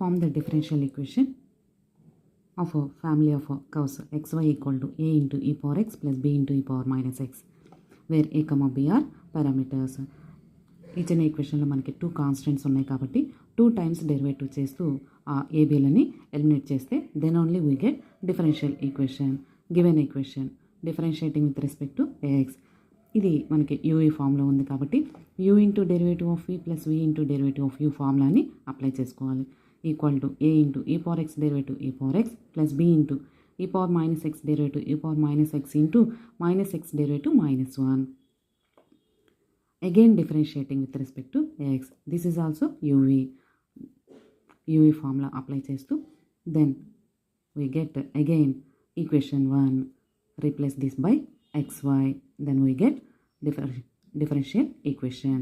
form the differential equation of a family of curves xy equal to a into e power x plus b into e power minus x, where a, b are parameters. ఇచ్చిన ఈక్వేషన్లో మనకి 2 constants ఉన్నాయి కాబట్టి 2 times derivative చేస్తూ ఆ ఏబీలని eliminate చేస్తే then only we get differential equation. Given equation differentiating with respect to x, ఇది మనకి యూఈ ఫామ్లో ఉంది కాబట్టి u into derivative of v plus v into derivative of u ఫార్ములాని అప్లై చేసుకోవాలి. Equal to a into e power x derivative e power x plus b into e power minus x derivative e power minus x into minus x derivative minus 1. Again differentiating with respect to x. This is also UV formula apply చేస్తూ then we get again equation 1, replace this by xy, then we get differential equation.